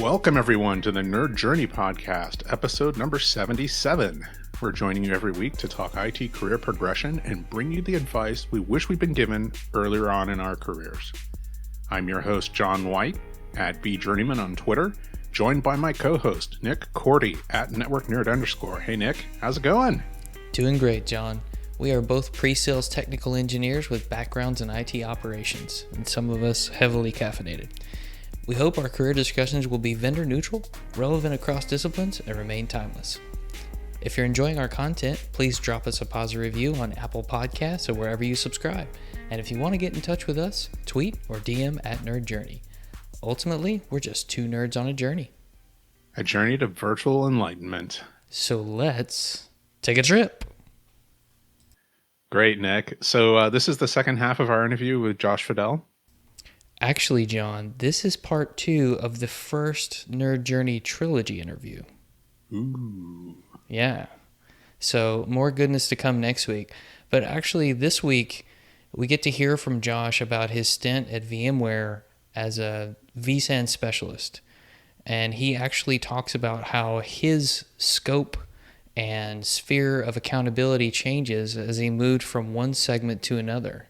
Welcome, everyone, to the Nerd Journey Podcast, episode number 77. We're joining you every week to talk IT career progression and bring you the advice we wish we'd been given earlier on in our careers. I'm your host, John White, at BJourneyman on Twitter, joined by my co-host, Nick Cordy, at NetworkNerd_. Hey, Nick, how's it going? Doing great, John. We are both pre-sales technical engineers with backgrounds in IT operations, and some of us heavily caffeinated. We hope our career discussions will be vendor neutral, relevant across disciplines, and remain timeless. If you're enjoying our content, please drop us a positive review on Apple Podcasts or wherever you subscribe. And if you want to get in touch with us, tweet or DM at Nerd Journey. Ultimately, we're just two nerds on a journey. A journey to virtual enlightenment. So let's take a trip. Great, Nick. So this is the second half of our interview with Josh Fidel. Actually, John, this is part 2 of the first Nerd Journey trilogy interview. Ooh. Yeah. So more goodness to come next week. But actually, this week, we get to hear from Josh about his stint at VMware as a vSAN specialist. And he actually talks about how his scope and sphere of accountability changes as he moved from one segment to another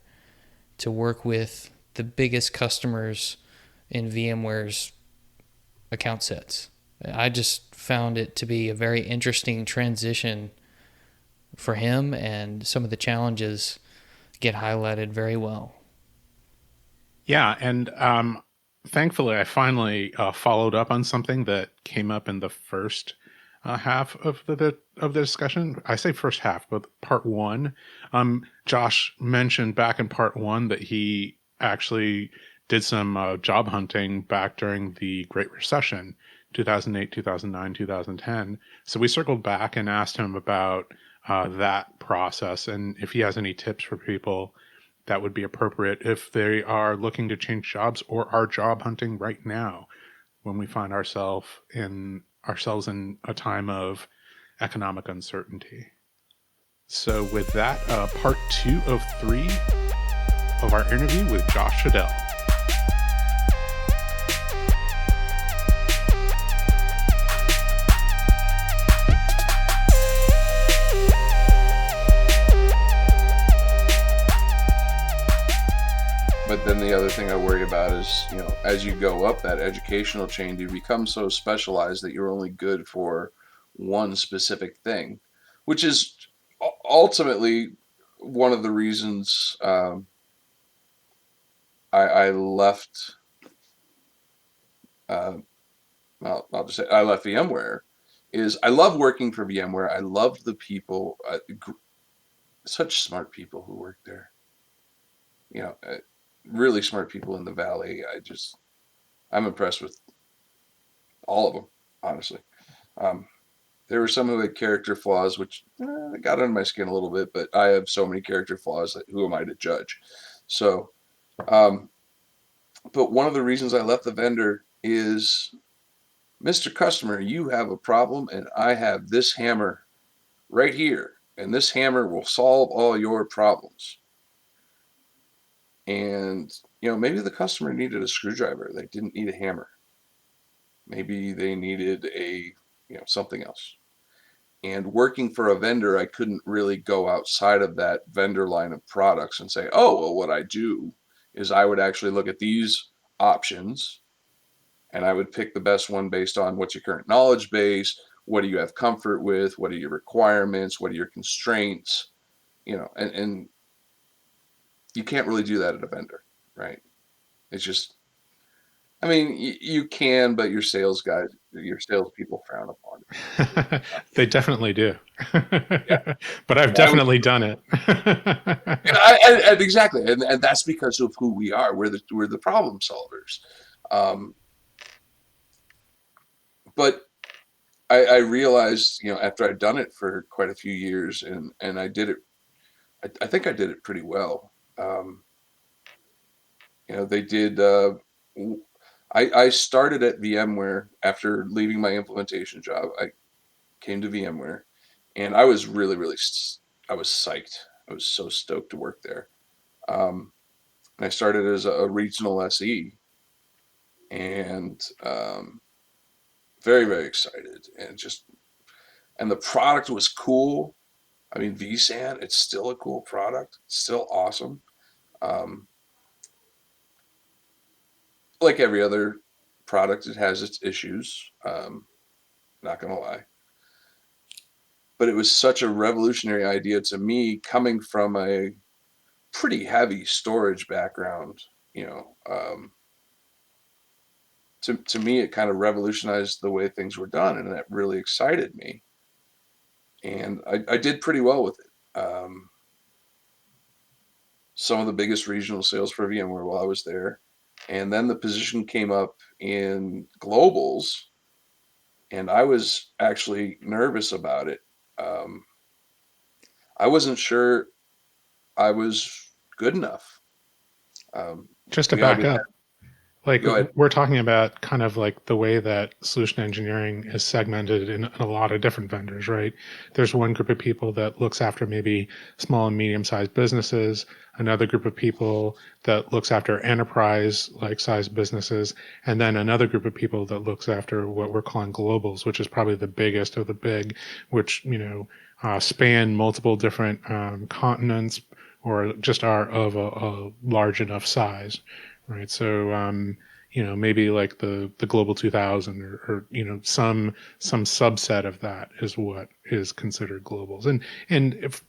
to work with the biggest customers in VMware's account sets. I just found it to be a very interesting transition for him, and some of the challenges get highlighted very well. Yeah, and thankfully I finally followed up on something that came up in the first half of the discussion. I say first half, but part 1. Josh mentioned back in part 1 that he actually did some job hunting back during the Great Recession, 2008, 2009, 2010. So we circled back and asked him about that process and if he has any tips for people that would be appropriate if they are looking to change jobs or are job hunting right now when we find ourselves in a time of economic uncertainty. So with that, part 2 of 3 of our interview with Josh Fidel. But then the other thing I worry about is, as you go up that educational chain, you become so specialized that you're only good for one specific thing, which is ultimately one of the reasons I left. I'll just say I left VMware. Is I love working for VMware. I loved the people, such smart people who work there. Really smart people in the Valley. I'm impressed with all of them, honestly. There were some who had character flaws, which got under my skin a little bit, but I have so many character flaws that who am I to judge? So, but one of the reasons I left the vendor is, Mr. Customer, you have a problem and I have this hammer right here, and this hammer will solve all your problems. And, maybe the customer needed a screwdriver. They didn't need a hammer. Maybe they needed something else. And working for a vendor, I couldn't really go outside of that vendor line of products and say, oh, well, what I do is I would actually look at these options and I would pick the best one based on what's your current knowledge base, what do you have comfort with, what are your requirements, what are your constraints, and you can't really do that at a vendor, right? It's just, you can, but your salespeople frown upon it. They definitely do. Yeah. But I've definitely done it. And exactly, and that's because of who we are. We're the problem solvers. But I realized, after I'd done it for quite a few years, and I did it. I think I did it pretty well. They did. I started at VMware after leaving my implementation job. I came to VMware, and I was really, really, I was psyched. I was so stoked to work there. And I started as a regional SE, and very, very excited, and the product was cool. I mean, vSAN, it's still a cool product. It's still awesome. Um, like every other product, it has its issues. Not gonna lie, but it was such a revolutionary idea to me, coming from a pretty heavy storage background. You know, to me, it kind of revolutionized the way things were done, and that really excited me. And I did pretty well with it. Some of the biggest regional sales for VMware while I was there. And then the position came up in globals, and I was actually nervous about it. Um, I wasn't sure I was good enough. Just to We, back we up, like Go ahead. we're talking about kind of like the way that solution engineering is segmented in a lot of different vendors, right? There's one group of people that looks after maybe small and medium sized businesses, another group of people that looks after enterprise like sized businesses, and then another group of people that looks after what we're calling globals, which is probably the biggest of the big, which, span multiple different continents or just are of a large enough size, right? So, maybe like the global 2000 or some subset of that is what is considered globals. And if,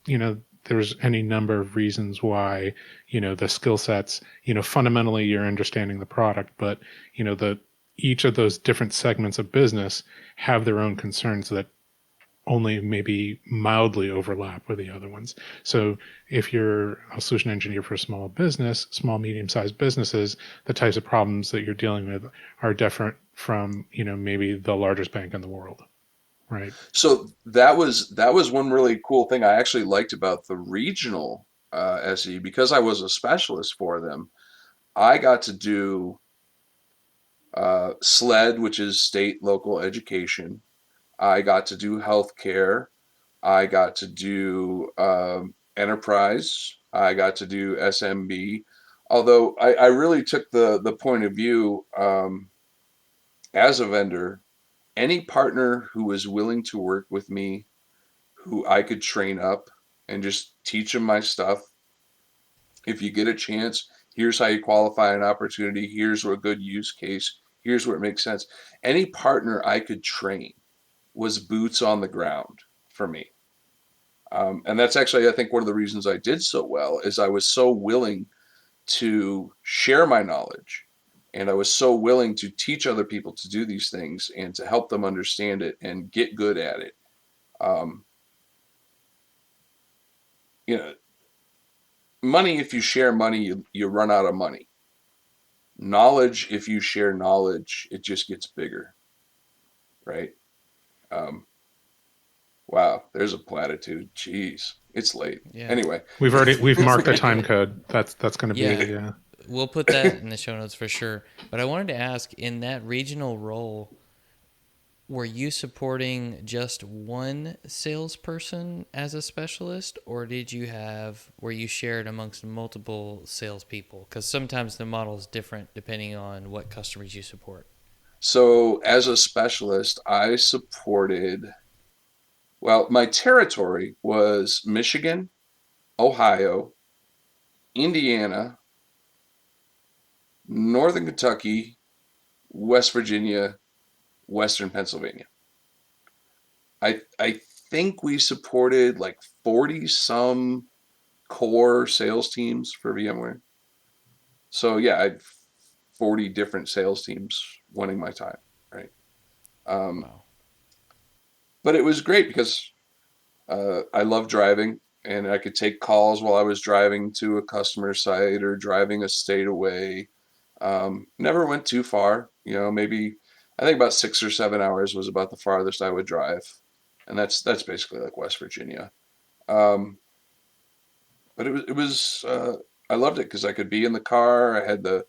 there's any number of reasons why, the skill sets, fundamentally you're understanding the product, but, the each of those different segments of business have their own concerns that only maybe mildly overlap with the other ones. So if you're a solution engineer for a small business, small, medium-sized businesses, the types of problems that you're dealing with are different from, maybe the largest bank in the world, right? So that was one really cool thing I actually liked about the regional SE, because I was a specialist for them. I got to do SLED, which is state local education. I got to do healthcare. I got to do enterprise. I got to do SMB. Although I really took the point of view, as a vendor, any partner who was willing to work with me, who I could train up and just teach them my stuff. If you get a chance, here's how you qualify an opportunity. Here's a good use case. Here's where it makes sense. Any partner I could train was boots on the ground for me. And that's actually, I think, one of the reasons I did so well is I was so willing to share my knowledge, and I was so willing to teach other people to do these things and to help them understand it and get good at it. Um, you know, money, if you share money, you run out of money. Knowledge, if you share knowledge, it just gets bigger, right? Um, wow, there's a platitude. Jeez, it's late. Yeah. Anyway, We've That's marked the pretty time good. code. That's going to be Yeah. the We'll put that in the show notes for sure. But I wanted to ask, in that regional role, were you supporting just one salesperson as a specialist, or were you shared amongst multiple salespeople? Because sometimes the model is different depending on what customers you support. so as a specialist, I supported, well, my territory was Michigan, Ohio, Indiana, Northern Kentucky, West Virginia, Western Pennsylvania. I think we supported like 40 some core sales teams for VMware. So yeah, I had 40 different sales teams wanting my time, right? Um, Wow. but it was great because I love driving, and I could take calls while I was driving to a customer site or driving a state away. Never went too far, maybe I think about 6 or 7 hours was about the farthest I would drive, and that's basically like West Virginia. Um, but I loved it because I could be in the car. I had the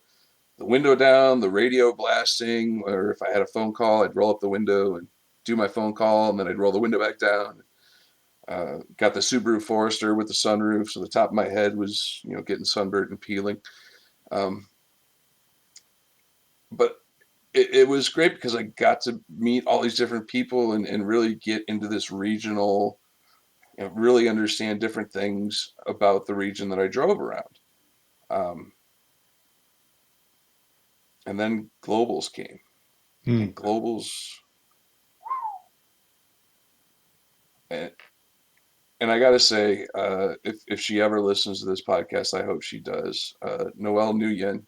window down, the radio blasting, or if I had a phone call, I'd roll up the window and do my phone call, and then I'd roll the window back down. Got the Subaru Forester with the sunroof, so the top of my head was, getting sunburnt and peeling. Um, but it was great because I got to meet all these different people and really get into this regional, really understand different things about the region that I drove around. Um, and then globals came, Hmm. and globals, and, and I got to say, if she ever listens to this podcast, I hope she does. Noelle Nguyen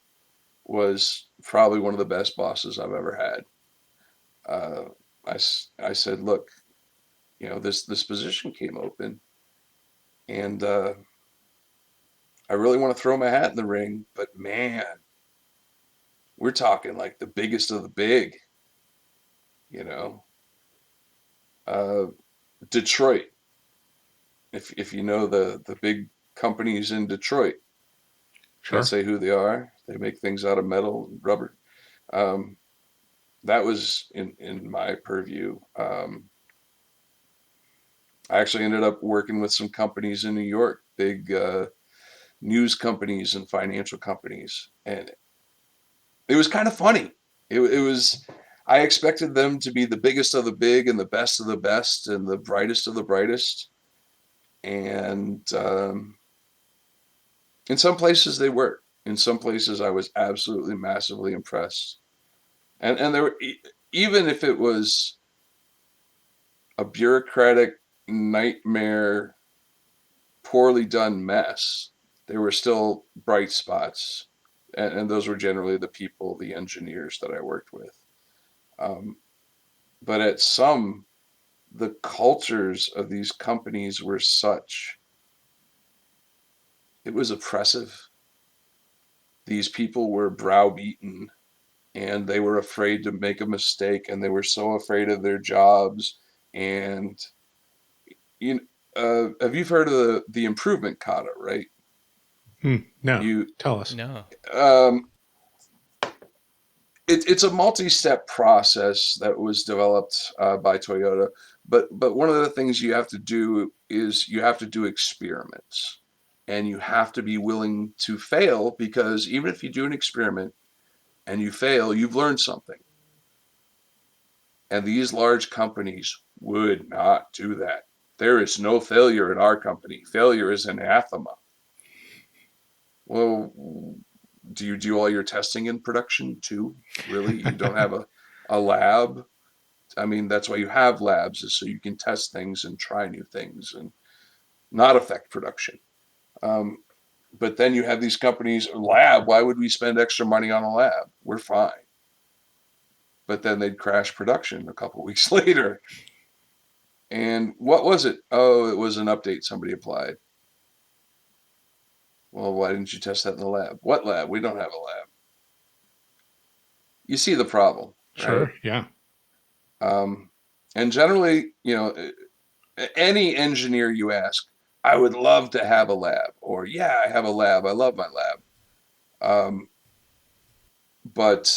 was probably one of the best bosses I've ever had. Uh, I said, look, this position came open, and I really want to throw my hat in the ring, but man, we're talking like the biggest of the big, you know. Uh, Detroit, if you know the big companies in Detroit, can't Sure. say who they are. They make things out of metal and rubber. Um, that was in my purview. I actually ended up working with some companies in New York, big news companies and financial companies, and it was kind of funny. It was. I expected them to be the biggest of the big and the best of the best and the brightest of the brightest, and in some places they were. In some places, I was absolutely massively impressed, and there were even if it was a bureaucratic nightmare, poorly done mess, there were still bright spots, and those were generally the people, the engineers that I worked with. Um, but at some, the cultures of these companies were such, it was oppressive. These people were browbeaten and they were afraid to make a mistake and they were so afraid of their jobs. And you have you heard of the improvement kata, right? Hmm. No, You tell us. No. um, it's a multi-step process that was developed by Toyota. But one of the things you have to do is you have to do experiments, and you have to be willing to fail because even if you do an experiment and you fail, you've learned something. And these large companies would not do that. There is no failure in our company. Failure is anathema. Well, do you do all your testing in production too? Really? You don't have a lab? I mean, that's why you have labs, is so you can test things and try new things and not affect production. Um, but then you have these companies, lab, why would we spend extra money on a lab? We're fine. But then they'd crash production a couple weeks later. And what was it? Oh, it was an update somebody applied. Well, why didn't you test that in the lab? What lab? We don't have a lab. You see the problem, right? Sure. Yeah. Um, and generally, any engineer you ask, I would love to have a lab, or yeah, I have a lab. I love my lab. Um, but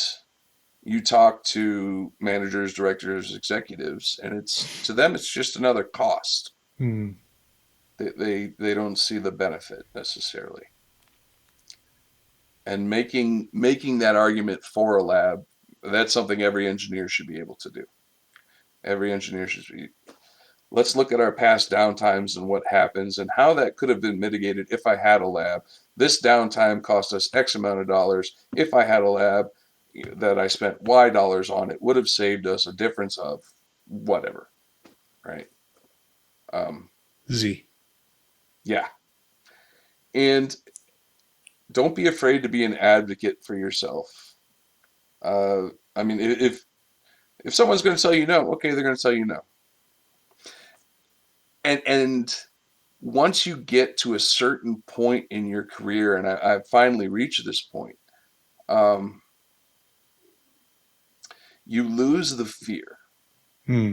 you talk to managers, directors, executives, and it's to them, it's just another cost. Hmm. They don't see the benefit necessarily. And making that argument for a lab, that's something every engineer should be able to do. Every engineer should be. Let's look at our past downtimes and what happens and how that could have been mitigated if I had a lab. This downtime cost us X amount of dollars. If I had a lab that I spent Y dollars on, it would have saved us a difference of whatever, right? Um, Z. yeah. And don't be afraid to be an advocate for yourself. Uh, I mean, if someone's going to tell you no, okay, they're going to tell you no. And once you get to a certain point in your career, and I've finally reached this point, um, you lose the fear. Hmm.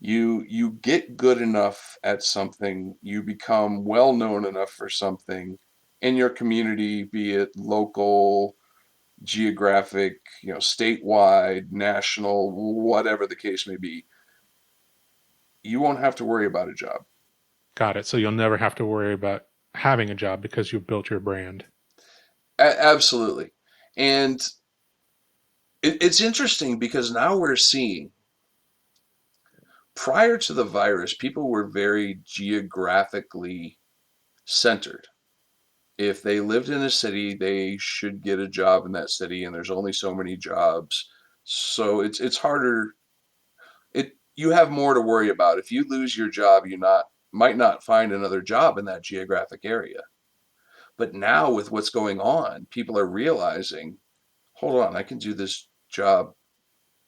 You get good enough at something, you become well known enough for something in your community, be it local, geographic, statewide, national, whatever the case may be. You won't have to worry about a job. Got it. So you'll never have to worry about having a job because you've built your brand. Absolutely. And It's interesting because now we're seeing, prior to the virus, people were very geographically centered. If they lived in a city, they should get a job in that city, and there's only so many jobs. So it's harder. You have more to worry about. If you lose your job, you not might not find another job in that geographic area. But now with what's going on, people are realizing, hold on, I can do this job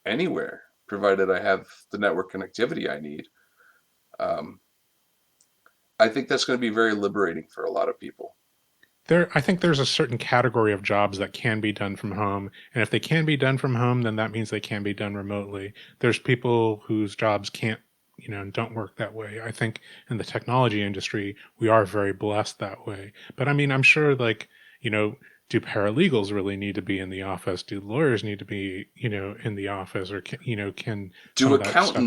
anywhere, provided I have the network connectivity I need. Um, I think that's going to be very liberating for a lot of people. I think there's a certain category of jobs that can be done from home, and if they can be done from home, then that means they can be done remotely. There's people whose jobs can't, don't work that way. I think in the technology industry, we are very blessed that way. But I mean, I'm sure, like, do paralegals really need to be in the office? Do lawyers need to be, in the office, or can some Do of that stuff?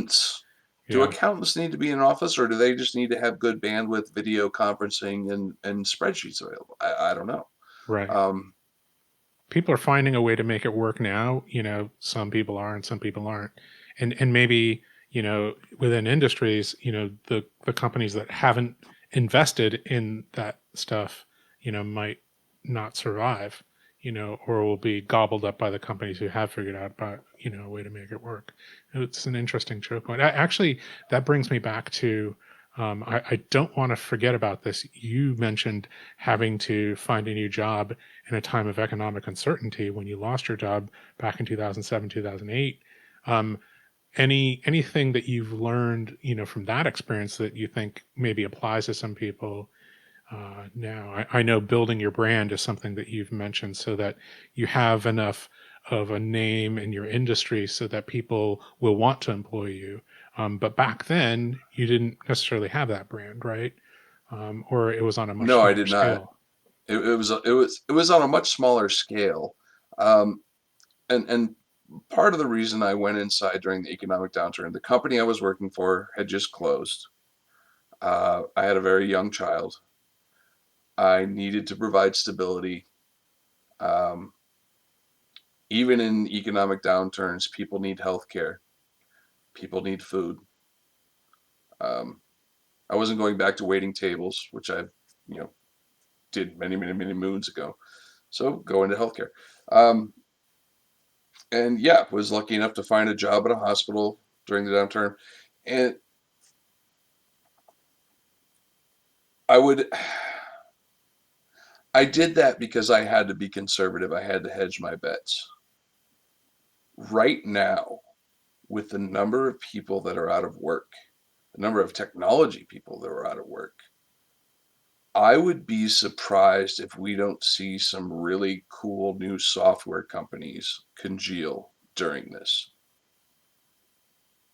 do Yeah, accountants need to be in office, or do they just need to have good bandwidth, video conferencing, and spreadsheets available? I don't know. right. Um, People are finding a way to make it work now. Some people are and some people aren't. And maybe, within industries, the companies that haven't invested in that stuff, might not survive, or will be gobbled up by the companies who have figured out about, a way to make it work. It's an interesting choke point. Actually, that brings me back to I don't want to forget about this. You mentioned having to find a new job in a time of economic uncertainty when you lost your job back in 2007, 2008. Um, anything that you've learned, from that experience that you think maybe applies to some people now? I know building your brand is something that you've mentioned so that you have enough of a name in your industry so that people will want to employ you. But back then, you didn't necessarily have that brand, right? Or it was on a much no, I smaller did not. scale. It was on a much smaller scale. Um, and part of the reason I went inside during the economic downturn, the company I was working for had just closed. I had a very young child. I needed to provide stability. Um, Even in economic downturns, people need health care. People need food. Um, I wasn't going back to waiting tables, which I, you know, did many, many, many moons ago. So go into healthcare. Um, and yeah, was lucky enough to find a job at a hospital during the downturn. And I would, I did that because I had to be conservative. I had to hedge my bets. Right now, with the number of people that are out of work, the number of technology people that are out of work, I would be surprised if we don't see some really cool new software companies congeal during this,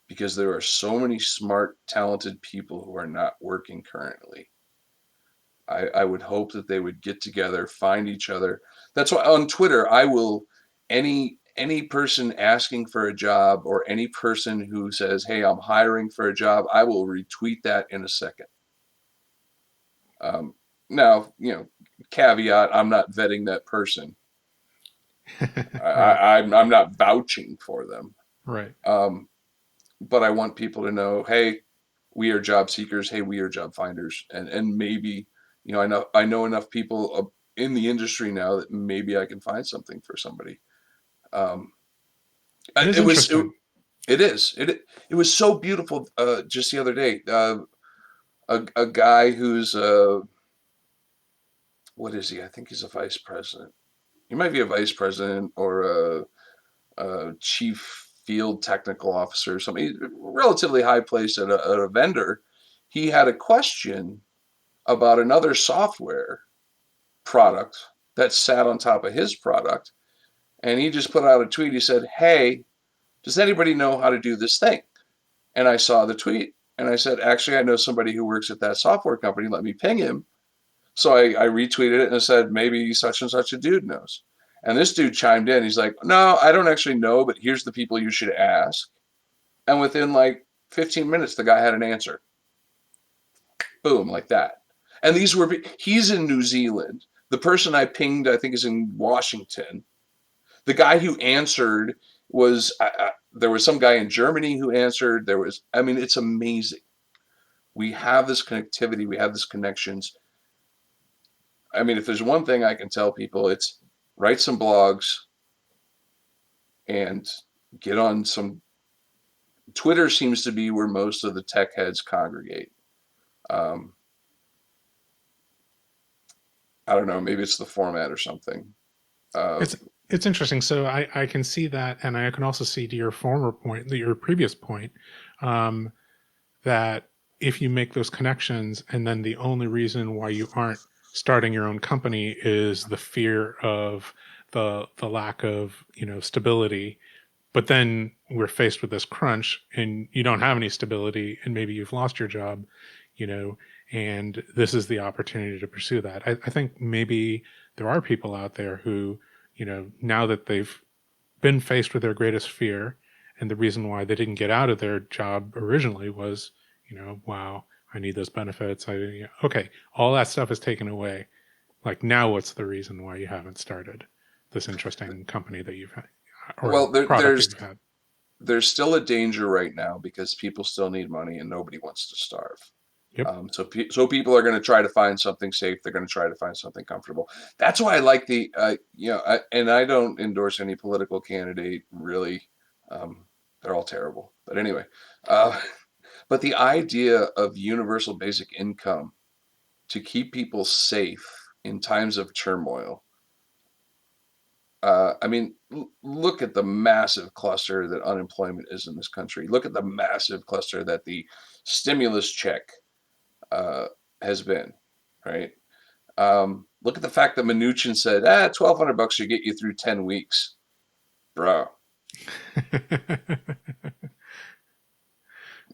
because there are so many smart, talented people who are not working currently. I would hope that they would get together, find each other. That's why on Twitter, I will, any person asking for a job or any person who says, "Hey, I'm hiring for a job," I will retweet that in a second. Um, Now, caveat: I'm not vetting that person. Right, I'm not vouching for them. right. Um, but I want people to know, hey, we are job seekers. Hey, we are job finders, and maybe, I know enough people in the industry now that maybe I can find something for somebody. Um, It is it was it, interesting. it is it was so beautiful. Just the other day, a guy who's what is he? I think he's a vice president. He might be a vice president or a chief field technical officer or something. He's relatively high place at a vendor. He had a question about another software product that sat on top of his product. And he just put out a tweet. He said, "Hey, does anybody know how to do this thing?" And I saw the tweet and I said, "Actually, I know somebody who works at that software company. Let me ping him." So I retweeted it and said, maybe such and such a dude knows. And this dude chimed in. He's like, "No, I don't actually know, but here's the people you should ask." And within like 15 minutes, the guy had an answer. Boom, like that. And he's in New Zealand. The person I pinged, I think, is in Washington. The guy who answered was there was some guy in Germany who answered. I mean, it's amazing. We have this connectivity. We have this connections. I mean, if there's one thing I can tell people, it's write some blogs and get on some. Twitter seems to be where most of the tech heads congregate. Um, I don't know. Maybe it's the format or something. Uh, It's it's interesting. So I can see that, and I can also see to your former point, your previous point, um, that if you make those connections, and then the only reason why you aren't starting your own company is the fear of the lack of stability, but then we're faced with this crunch, and you don't have any stability, and maybe you've lost your job, you know, and this is the opportunity to pursue that. I think maybe there are people out there who, now that they've been faced with their greatest fear, and the reason why they didn't get out of their job originally was, wow, I need those benefits. Okay, all that stuff is taken away. Like, now what's the reason why you haven't started this interesting company that you've had, or well, product that you've had? there's still a danger right now because people still need money and nobody wants to starve. Yep. So people are going to try to find something safe. They're going to try to find something comfortable. That's why I like and I don't endorse any political candidate really. Um, they're all terrible. But anyway, uh, but the idea of universal basic income to keep people safe in times of turmoil. I mean, look at the massive cluster that unemployment is in this country. Look at the massive cluster that the stimulus check uh, has been, right? Look at the fact that Mnuchin said, $1,200 should get you through 10 weeks. Bro,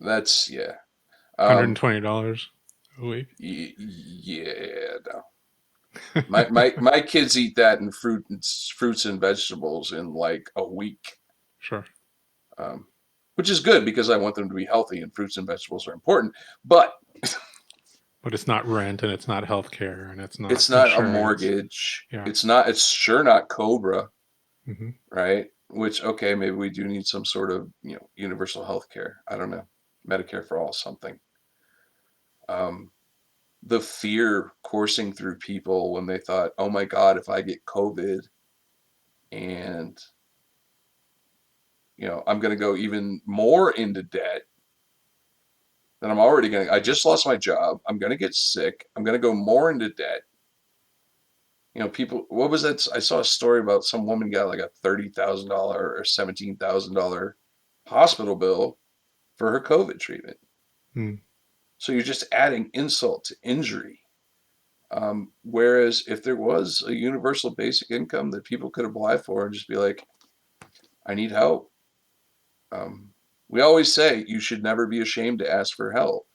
that's, yeah. $120 a week. Yeah, no. My kids eat that in fruits and vegetables in like a week, Sure. um, which is good because I want them to be healthy and fruits and vegetables are important. But But it's not rent, and it's not healthcare, and it's not it's not a insurance. mortgage. Yeah. It's sure not Cobra, Hmm. right? Which, okay, maybe we do need some sort of, universal health care. I don't know. Medicare for all, something. Um, the fear coursing through people when they thought, oh my God, if I get COVID and, I'm going to go even more into debt than I'm already going to, I just lost my job. I'm going to get sick. I'm going to go more into debt. People, what was that? I saw a story about some woman got like a $30,000 or $17,000 hospital bill for her COVID treatment. Mm. So you're just adding insult to injury. Whereas if there was a universal basic income that people could apply for and just be like, I need help. Um, we always say you should never be ashamed to ask for help.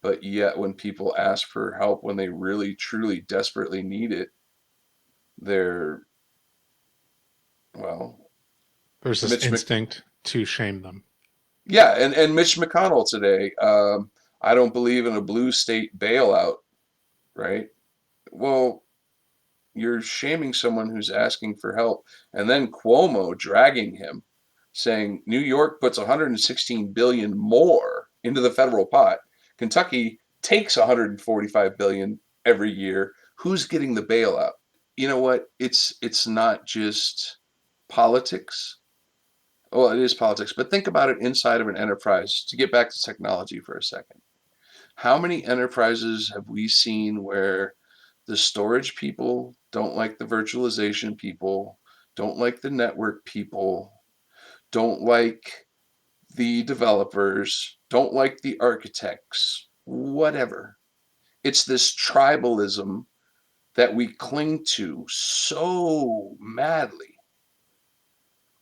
But yet when people ask for help when they really, truly, desperately need it, they're, well, There's this Mitch Mc, instinct to shame them. yeah, and Mitch McConnell today, I don't believe in a blue state bailout, right? Well, you're shaming someone who's asking for help, and then Cuomo dragging him, saying New York puts 116 billion more into the federal pot. Kentucky takes 145 billion every year. Who's getting the bailout? You know what? It's not just politics. Well, it is politics, but think about it inside of an enterprise. To get back to technology for a second, how many enterprises have we seen where the storage people don't like the virtualization people, don't like the network people, don't like the developers, don't like the architects, whatever. It's this tribalism that we cling to so madly.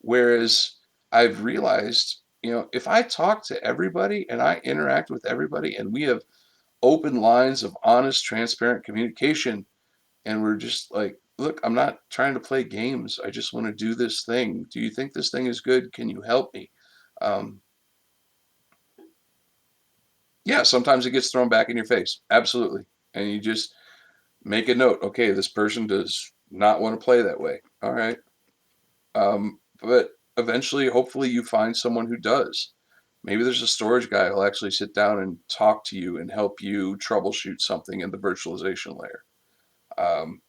Whereas I've realized, if I talk to everybody and I interact with everybody and we have open lines of honest, transparent communication, and we're just like, look, I'm not trying to play games. I just want to do this thing. Do you think this thing is good? Can you help me? Um, yeah, sometimes it gets thrown back in your face. Absolutely. And you just make a note. Okay, this person does not want to play that way. All right. But eventually, hopefully, you find someone who does. Maybe there's a storage guy who'll actually sit down and talk to you and help you troubleshoot something in the virtualization layer. Um,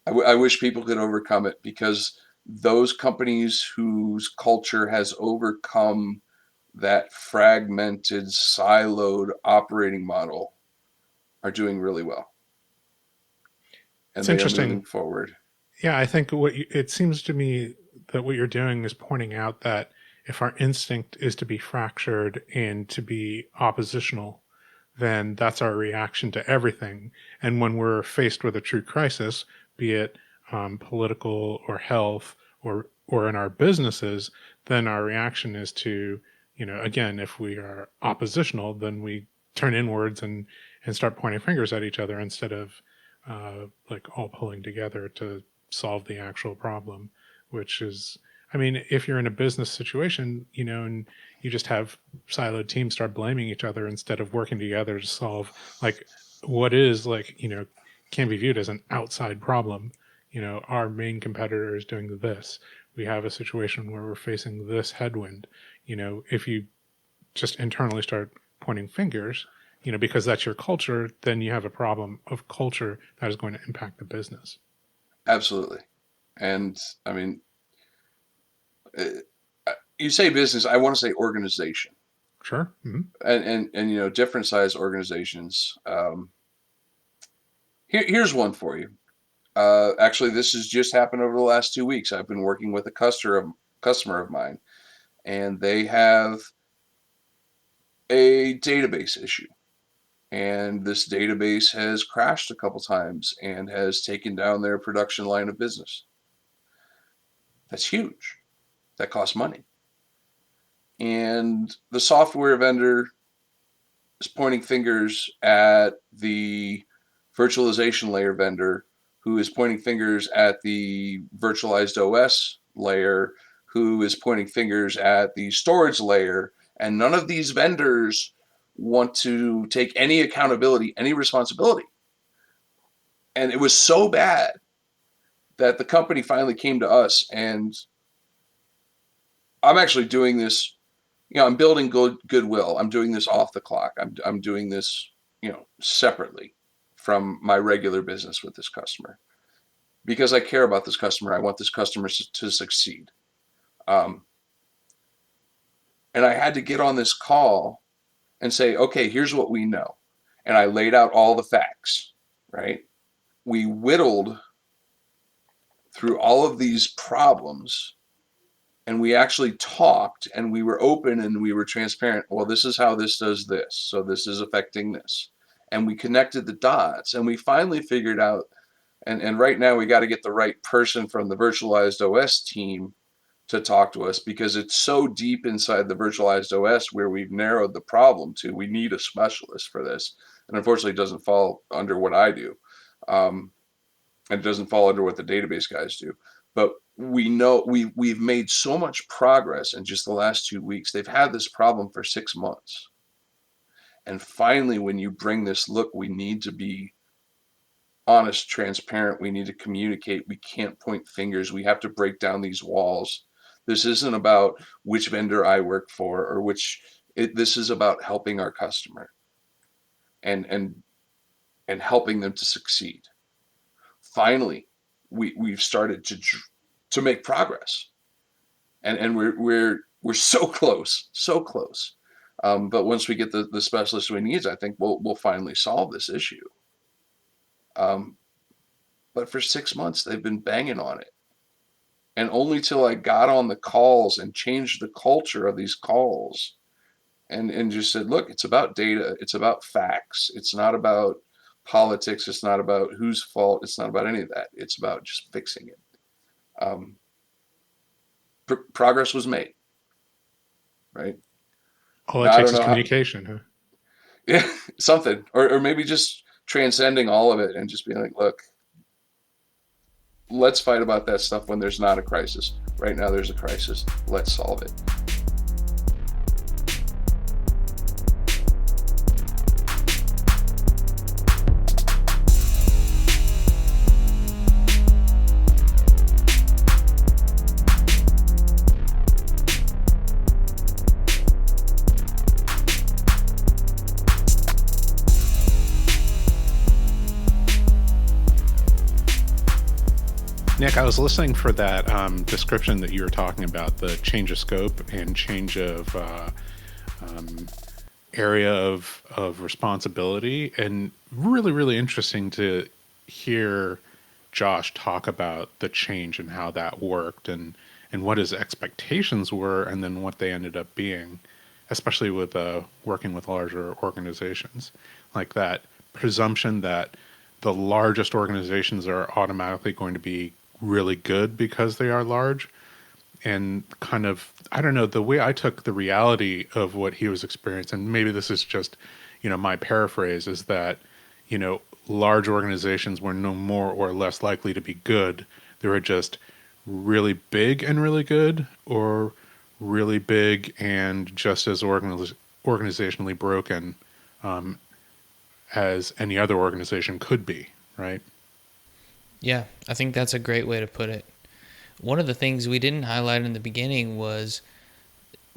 I wish people could overcome it, because those companies whose culture has overcome that fragmented, siloed operating model are doing really well, and It's they are moving interesting. forward. Yeah, I think it seems to me that what you're doing is pointing out that if our instinct is to be fractured and to be oppositional, then that's our reaction to everything. And when we're faced with a true crisis, be it political or health or in our businesses, then our reaction is to, again, if we are oppositional, then we turn inwards and start pointing fingers at each other instead of like all pulling together to solve the actual problem, which is, I mean, if you're in a business situation, and you just have siloed teams start blaming each other instead of working together to solve like what is like, can be viewed as an outside problem. Our main competitor is doing this. We have a situation where we're facing this headwind. If you just internally start pointing fingers, because that's your culture, then you have a problem of culture that is going to impact the business. Absolutely. And I mean, you say business, I want to say organization. Sure. Mm-hmm. And different size organizations. Here's one for you. Actually, this has just happened over the last 2 weeks. I've been working with a customer of mine, and they have a database issue. And this database has crashed a couple times and has taken down their production line of business. That's huge. That costs money. And the software vendor is pointing fingers at the virtualization layer vendor, who is pointing fingers at the virtualized OS layer, who is pointing fingers at the storage layer. And none of these vendors want to take any accountability, any responsibility. And it was so bad that the company finally came to us, and I'm actually doing this, I'm building goodwill. I'm doing this off the clock. I'm doing this, separately from my regular business with this customer, because I care about this customer. I want this customer to succeed. And I had to get on this call and say, okay, here's what we know. And I laid out all the facts, right? We whittled through all of these problems, and we actually talked, and we were open, and we were transparent. Well, this is how this does this. So this is affecting this. And we connected the dots, and we finally figured out, and right now we got to get the right person from the virtualized OS team to talk to us, because it's so deep inside the virtualized OS where we've narrowed the problem to. We need a specialist for this. And unfortunately, it doesn't fall under what I do. And it doesn't fall under what the database guys do. But we know we've made so much progress in just the last 2 weeks. They've had this problem for 6 months. And finally, when you bring this, look, we need to be honest, transparent. We need to communicate. We can't point fingers. We have to break down these walls. This isn't about which vendor I work for or this is about helping our customer and helping them to succeed. Finally, we've started to make progress, and we're so close, so close. But once we get the specialist we need, I think we'll finally solve this issue. But for 6 months, they've been banging on it. And only till I got on the calls and changed the culture of these calls and just said, look, it's about data. It's about facts. It's not about politics. It's not about whose fault. It's not about any of that. It's about just fixing it. Progress was made, right? All Now, it I takes don't is know how, communication, huh? yeah, something, or maybe just transcending all of it and just being like, look, let's fight about that stuff when there's not a crisis. Right now, there's a crisis. Let's solve it. Nick, I was listening for that description that you were talking about, the change of scope and change of area of responsibility, and really, really interesting to hear Josh talk about the change and how that worked and what his expectations were and then what they ended up being, especially with working with larger organizations. Like that presumption that the largest organizations are automatically going to be really good because they are large, and kind of, I don't know, the way I took the reality of what he was experiencing, and maybe this is just, my paraphrase, is that, large organizations were no more or less likely to be good. They were just really big and really good, or really big and just as organizationally broken as any other organization could be, right? Yeah, I think that's a great way to put it. One of the things we didn't highlight in the beginning was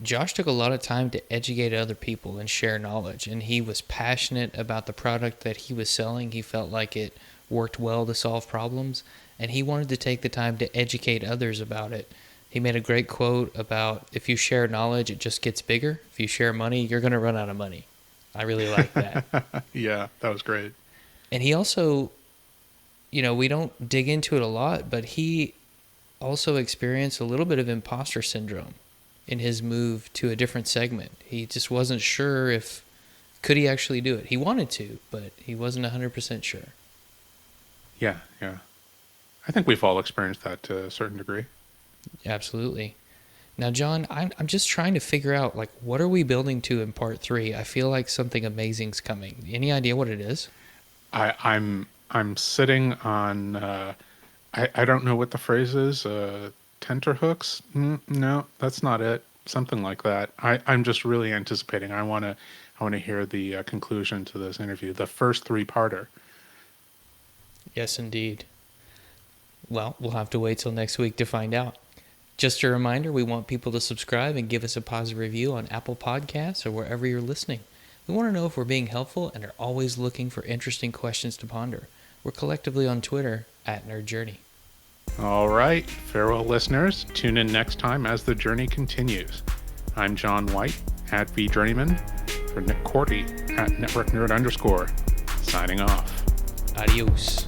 Josh took a lot of time to educate other people and share knowledge, and he was passionate about the product that he was selling. He felt like it worked well to solve problems, and he wanted to take the time to educate others about it. He made a great quote about, if you share knowledge, it just gets bigger. If you share money, you're going to run out of money. I really like that. Yeah, that was great. And he also, we don't dig into it a lot, but he also experienced a little bit of imposter syndrome in his move to a different segment. He just wasn't sure could he actually do it. He wanted to, but he wasn't 100% sure. Yeah. I think we've all experienced that to a certain degree. Absolutely. Now, John, I'm just trying to figure out, what are we building to in part 3? I feel like something amazing's coming. Any idea what it is? I'm sitting on, I don't know what the phrase is, tenterhooks? No, that's not it. Something like that. I'm just really anticipating. I want to hear the conclusion to this interview, the first 3-parter. Yes, indeed. Well, we'll have to wait till next week to find out. Just a reminder, we want people to subscribe and give us a positive review on Apple Podcasts or wherever you're listening. We want to know if we're being helpful and are always looking for interesting questions to ponder. We're collectively on Twitter @NerdJourney. All right, farewell listeners. Tune in next time as the journey continues. I'm John White @VJourneyman, for Nick Corty @NetworkNerd_, signing off. Adios.